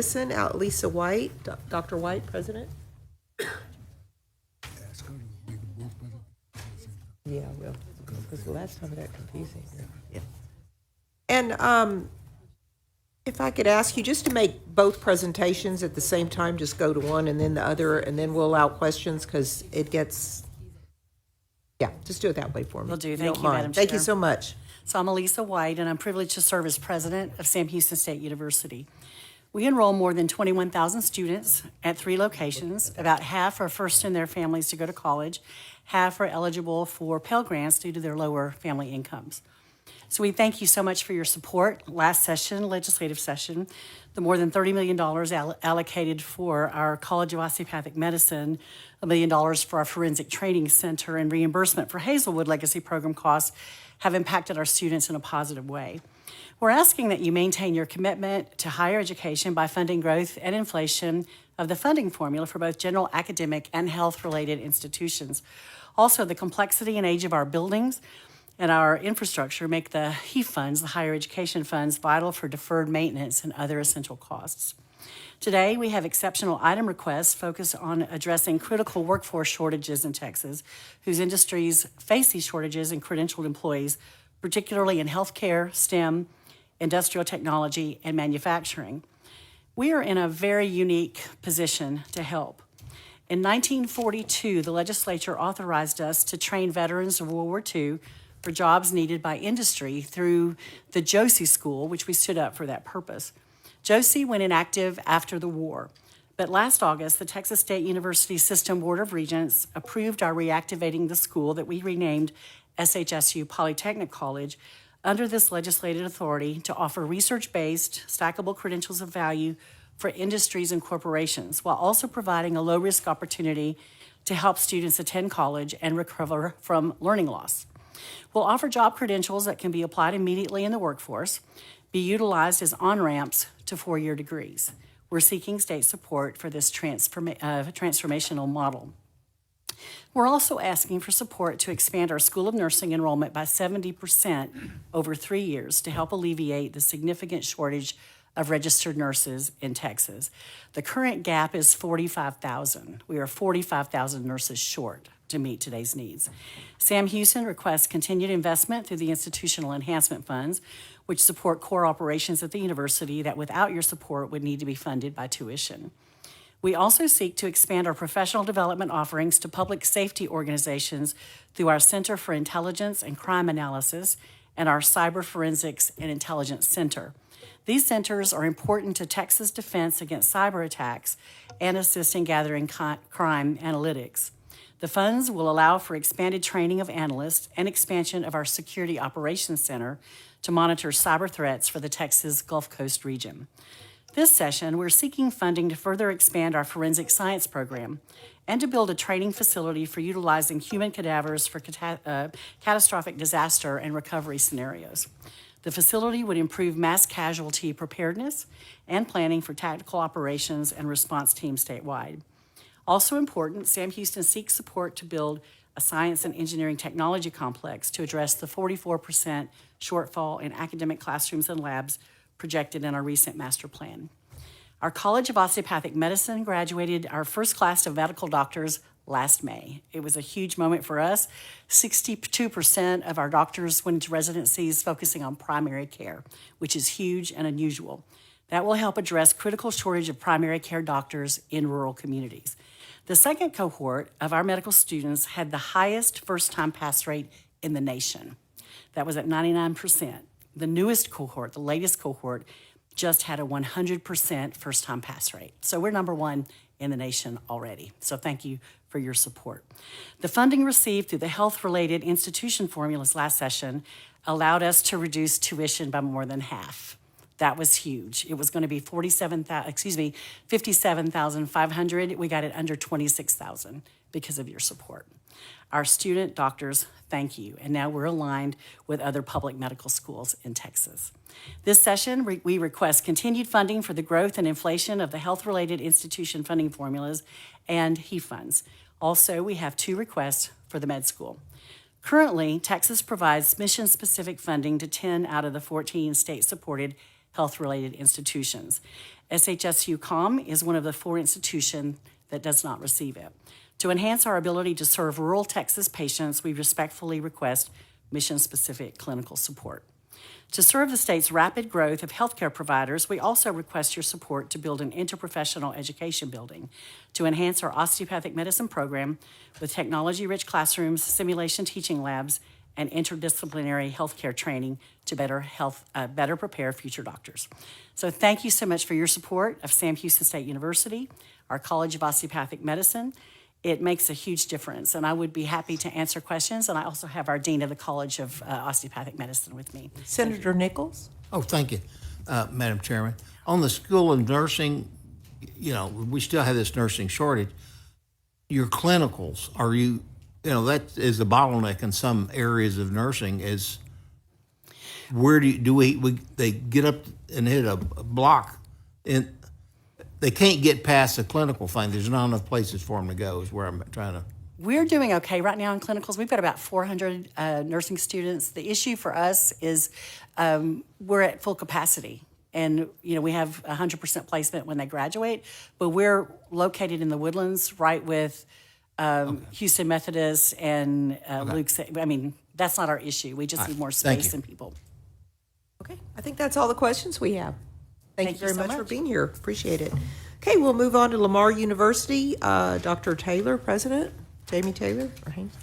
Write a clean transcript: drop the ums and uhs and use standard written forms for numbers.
Medicine, Lisa White, Dr. White, President. Yeah, I will, because the last time it got confusing. Yeah. And if I could ask you just to make both presentations at the same time, just go to one and then the other, and then we'll allow questions, because it gets, yeah, just do it that way for me. Will do. if Thank don't you, mind. Madam Thank you Chair. so much. So I'm Lisa White, and I'm privileged to serve as president of Sam Houston State University. We enroll more than 21,000 students at 3 locations. About half are first in their families to go to college. Half are eligible for Pell Grants due to their lower family incomes. So we thank you so much for your support. Last session, legislative session, the more than $30 million allocated for our College of Osteopathic Medicine, $1 million for our Forensic Training Center, and reimbursement for Hazelwood Legacy Program costs have impacted our students in a positive way. We're asking that you maintain your commitment to higher education by funding growth and inflation of the funding formula for both general academic and health-related institutions. Also, the complexity and age of our buildings and our infrastructure make the HEAF funds, the higher education funds, vital for deferred maintenance and other essential costs. Today, we have exceptional item requests focused on addressing critical workforce shortages in Texas, whose industries face these shortages in credentialed employees, particularly in healthcare, STEM, industrial technology, and manufacturing. We are in a very unique position to help. In 1942, the legislature authorized us to train veterans of World War II for jobs needed by industry through the Josie School, which we stood up for that purpose. Josie went inactive after the war, but last August, the Texas State University System Board of Regents approved our reactivating the school that we renamed SHSU Polytechnic College under this legislative authority to offer research-based, stackable credentials of value for industries and corporations, while also providing a low-risk opportunity to help students attend college and recover from learning loss. We'll offer job credentials that can be applied immediately in the workforce, be utilized as on-ramps to 4-year degrees. We're seeking state support for this transformational model. We're also asking for support to expand our School of Nursing enrollment by 70% over 3 years to help alleviate the significant shortage of registered nurses in Texas. The current gap is 45,000. We are 45,000 nurses short to meet today's needs. Sam Houston requests continued investment through the institutional enhancement funds, which support core operations at the university that without your support would need to be funded by tuition. We also seek to expand our professional development offerings to public safety organizations through our Center for Intelligence and Crime Analysis and our Cyber Forensics and Intelligence Center. These centers are important to Texas defense against cyber attacks and assist in gathering crime analytics. The funds will allow for expanded training of analysts and expansion of our Security Operations Center to monitor cyber threats for the Texas Gulf Coast region. This session, we're seeking funding to further expand our forensic science program and to build a training facility for utilizing human cadavers for catastrophic disaster and recovery scenarios. The facility would improve mass casualty preparedness and planning for tactical operations and response teams statewide. Also important, Sam Houston seeks support to build a science and engineering technology complex to address the 44% shortfall in academic classrooms and labs projected in our recent master plan. Our College of Osteopathic Medicine graduated our first class of medical doctors last May. It was a huge moment for us. 62% of our doctors went into residencies focusing on primary care, which is huge and unusual. That will help address critical shortage of primary care doctors in rural communities. The second cohort of our medical students had the highest first-time pass rate in the nation. That was at 99%. The newest cohort, the latest cohort, just had a 100% first-time pass rate. So we're number one in the nation already. So thank you for your support. The funding received through the health-related institution formulas last session allowed us to reduce tuition by more than half. That was huge. It was going to be $57,500. We got it under $26,000 because of your support. Our student doctors, thank you. And now we're aligned with other public medical schools in Texas. This session, we request continued funding for the growth and inflation of the health-related institution funding formulas and HEAF funds. Also, we have 2 requests for the med school. Currently, Texas provides mission-specific funding to 10 out of the 14 state-supported health-related institutions. SHSU-COM is one of the 4 institutions that does not receive it. To enhance our ability to serve rural Texas patients, we respectfully request mission-specific clinical support. To serve the state's rapid growth of healthcare providers, we also request your support to build an interprofessional education building to enhance our osteopathic medicine program with technology-rich classrooms, simulation teaching labs, and interdisciplinary healthcare training to better prepare future doctors. So thank you so much for your support of Sam Houston State University, our College of Osteopathic Medicine. It makes a huge difference, and I would be happy to answer questions. And I also have our Dean of the College of Osteopathic Medicine with me. Senator Nichols? Oh, thank you, Madam Chairman. On the School of Nursing, we still have this nursing shortage. Your clinicals, that is the bottleneck in some areas of nursing is where they get up and hit a block and they can't get past the clinical thing. There's not enough places for them to go is where I'm trying to. We're doing okay right now in clinicals. We've got about 400 nursing students. The issue for us is we're at full capacity. And, we have 100% placement when they graduate. But we're located in the Woodlands right with Houston Methodist and Luke's. I mean, that's not our issue. We just need more space and people. Okay, I think that's all the questions we have. Thank you very so much for much. being here. Appreciate it. Okay, we'll move on to Lamar University. Dr. Taylor, President. Jamie Taylor. Or Haynes.